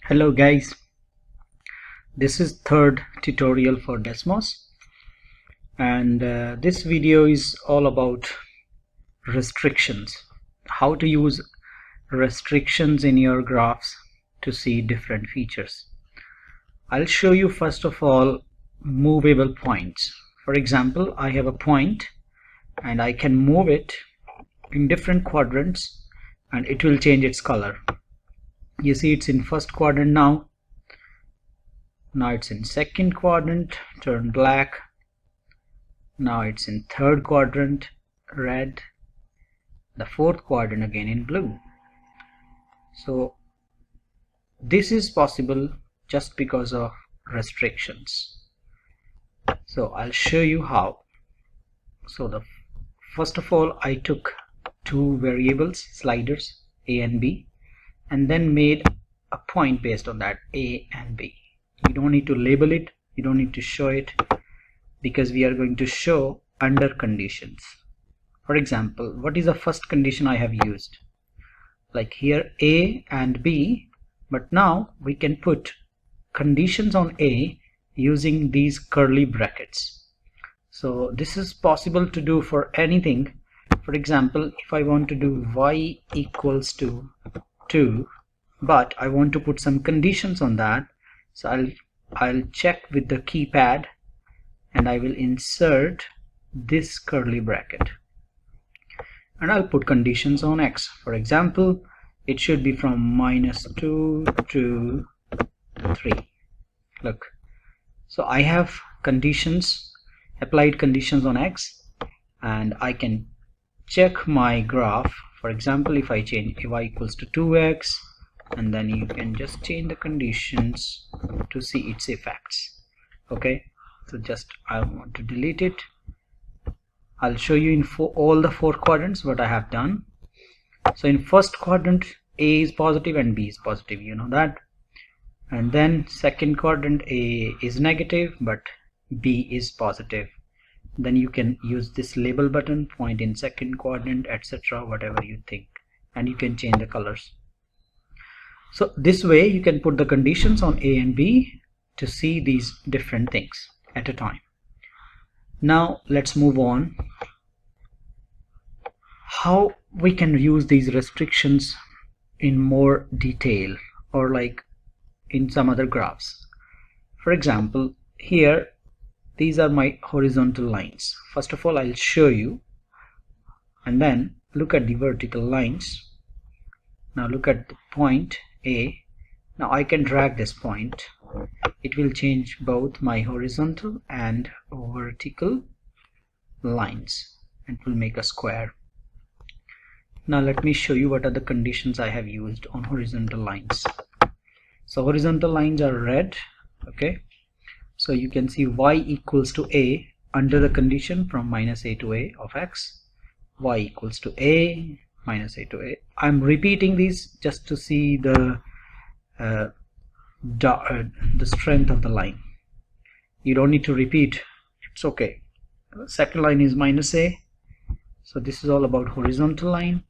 Hello guys, this is third tutorial for Desmos, and this video is all about restrictions, how to use restrictions in your graphs to see different features. I'll show you first of all movable points. For example, I have a point and I can move it in different quadrants and it will change its color. You see it's in first quadrant now it's in second quadrant, turn black. Now it's in third quadrant, red. The fourth quadrant again in blue. So this is possible just because of restrictions. So I'll show you how. So first of all, I took two variables, sliders a and b, and then made a point based on that a and b. You don't need to label it, you don't need to show it, because we are going to show under conditions. For example, what is the first condition I have used? Like here a and b, but now we can put conditions on a using these curly brackets. So this is possible to do for anything. For example, if I want to do y equals to 2, but I want to put some conditions on that, so I'll check with the keypad and I will insert this curly bracket and I'll put conditions on x. For example, it should be from -2 to 3. Look, so I have conditions, applied conditions on x, and I can check my graph. For example, if I change y equals to 2x, and then you can just change the conditions to see its effects. Okay, so just I want to delete it. I'll show you in all the four quadrants what I have done. So in first quadrant, a is positive and b is positive, you know that. And then second quadrant, a is negative but b is positive. Then you can use this label button, point in second quadrant, etc., whatever you think, and you can change the colors. So this way you can put the conditions on a and b to see these different things at a time. Now let's move on. How we can use these restrictions in more detail, or like in some other graphs. For example, here these are my horizontal lines. First of all, I'll show you, and then look at the vertical lines. Now look at the point a. Now I can drag this point. It will change both my horizontal and vertical lines and will make a square. Now let me show you what are the conditions I have used on horizontal lines. So horizontal lines are red. Okay, so you can see y equals to a under the condition from -a to a of x, y equals to a, -a to a. I'm repeating these just to see the strength of the line. You don't need to repeat, it's okay. Second line is -a, so this is all about horizontal line.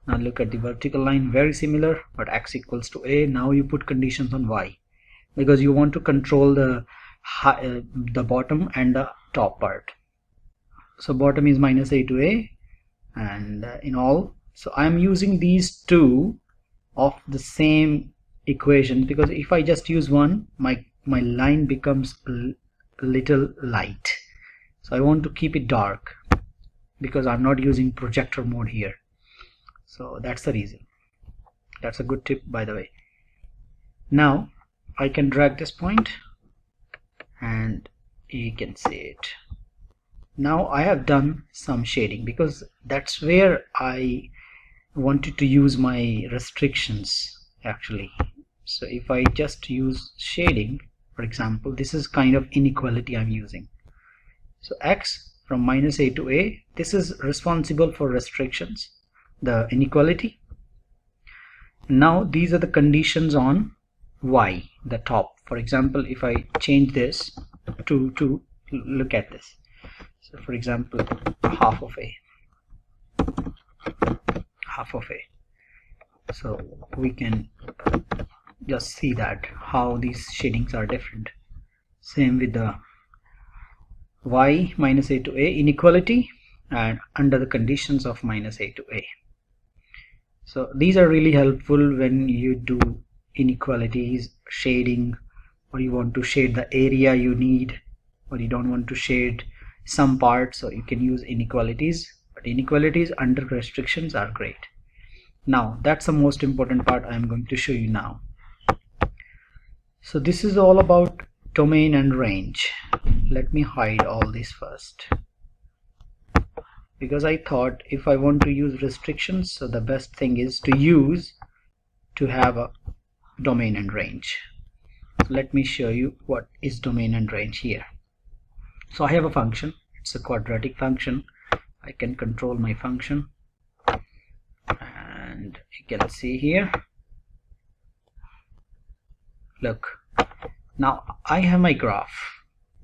Now look at the vertical line, very similar, but x equals to a. Now you put conditions on y because you want to control the bottom and the top part. So bottom is -a to a, and in all, so I'm using these two of the same equation, because if I just use one, my line becomes little light. So I want to keep it dark because I'm not using projector mode here. So that's the reason. That's a good tip, by the way. Now I can drag this point and you can see it. Now I have done some shading because that's where I wanted to use my restrictions actually. So if I just use shading, for example, this is kind of inequality I'm using. So x from -a to a, this is responsible for restrictions, the inequality. Now these are the conditions on y, the top. For example, if I change this to look at this. So for example, half of a. So we can just see that how these shadings are different. Same with the y minus a to a inequality and under the conditions of minus a to a. So these are really helpful when you do inequalities, shading, or you want to shade the area you need, or you don't want to shade some parts, so you can use inequalities. But inequalities under restrictions are great. Now that's the most important part I'm going to show you now. So this is all about domain and range. Let me hide all this first, because I thought if I want to use restrictions, so the best thing is to have a domain and range. Let me show you what is domain and range here. So I have a function, it's a quadratic function. I can control my function, and you can see here, look, now I have my graph.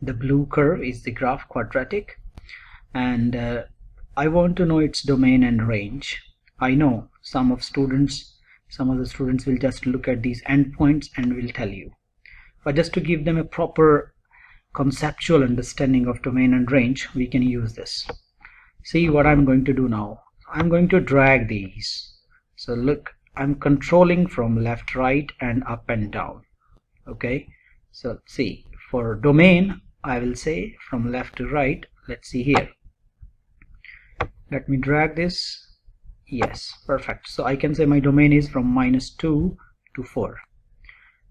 The blue curve is the graph, quadratic, and I want to know its domain and range. I know some of the students will just look at these endpoints and will tell you, but just to give them a proper conceptual understanding of domain and range, we can use this. See what I'm going to do now. I'm going to drag these. So look, I'm controlling from left, right, and up and down. Okay, so see, for domain I will say from left to right. Let's see here, let me drag this. Yes, perfect. So I can say my domain is from -2 to 4,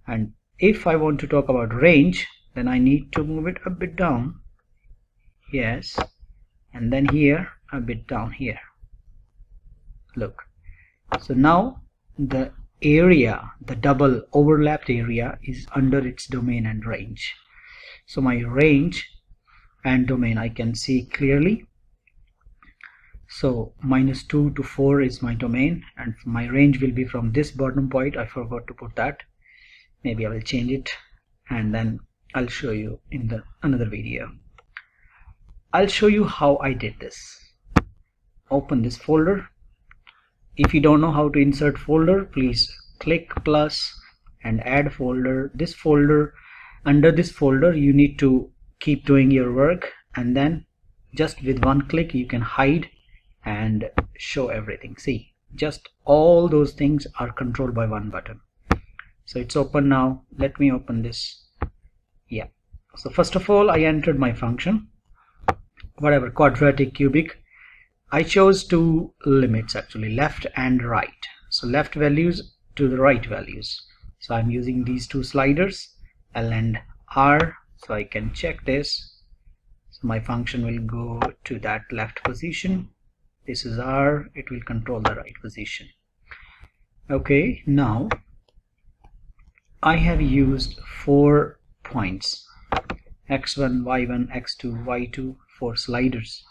and if I want to talk about range, then I need to move it a bit down. Yes, and then here a bit down here. Look, so now the area, the double overlapped area, is under its domain and range. So my range and domain I can see clearly. So -2 to 4 is my domain, and my range will be from this bottom point. I forgot to put that. Maybe I will change it, and then I'll show you in another video. I'll show you how I did this. Open this folder. If you don't know how to insert folder, please click plus and add folder. This folder, under this folder you need to keep doing your work, and then just with one click you can hide and show everything. See, just all those things are controlled by one button. So it's open now. Let me open this. Yeah, so first of all I entered my function, whatever, quadratic, cubic. I chose two limits actually, left and right. So left values to the right values. So I'm using these two sliders, L and R, so I can check this. So my function will go to that left position. This is R, it will control the right position. Okay, now I have used 4 points, x1, y1, x2, y2, 4 sliders,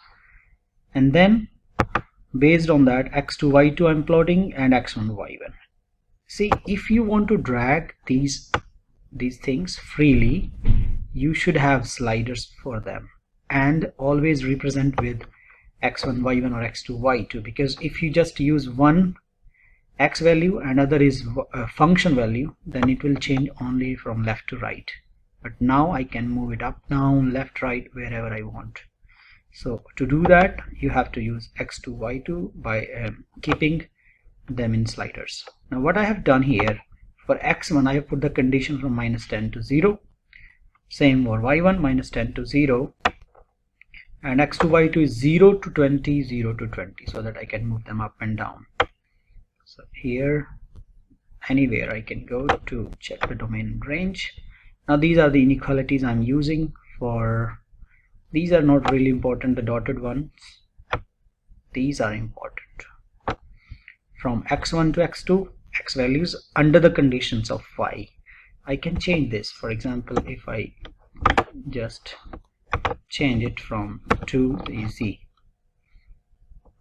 and then based on that x2, y2 I'm plotting, and x1, y1. See, if you want to drag these things freely, you should have sliders for them, and always represent with x1, y1 or x2, y2, because if you just use one x value and other is a function value, then it will change only from left to right. But now I can move it up, down, left, right, wherever I want. So to do that you have to use x2, y2 by keeping them in sliders. Now what I have done here, for x1 I have put the condition from -10 to 0, same for y1, -10 to 0, and x2, y2 is 0 to 20, 0 to 20, so that I can move them up and down. So here, anywhere I can go to check the domain and range. Now these are the inequalities I'm using for, these are not really important, the dotted ones, these are important. From x1 to x2, x values under the conditions of y. I can change this. For example, if I just change it from 2, you see,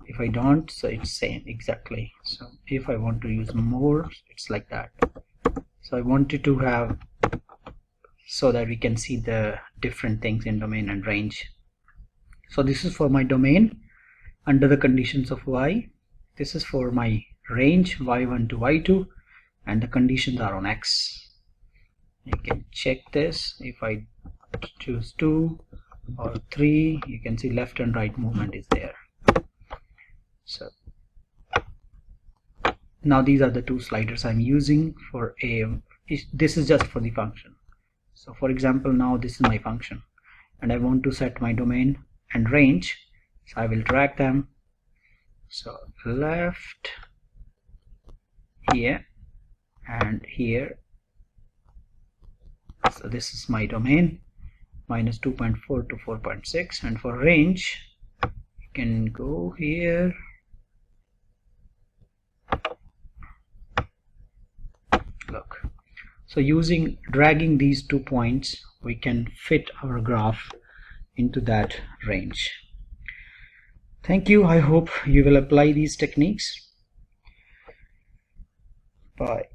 if I don't, so it's same exactly. So if I want to use more, it's like that. So I wanted to have, so that we can see the different things in domain and range. So this is for my domain under the conditions of y. This is for my range, y1 to y2, and the conditions are on X. You can check this. If I choose 2 or 3, you can see left and right movement is there. So now these are the two sliders I'm using for this is just for the function. So for example, now this is my function and I want to set my domain and range, so I will drag them. So left, here and here. So this is my domain, minus 2.4 to 4.6, and for range you can go here. Look, so dragging these 2 points, we can fit our graph into that range. Thank you. I hope you will apply these techniques. Bye.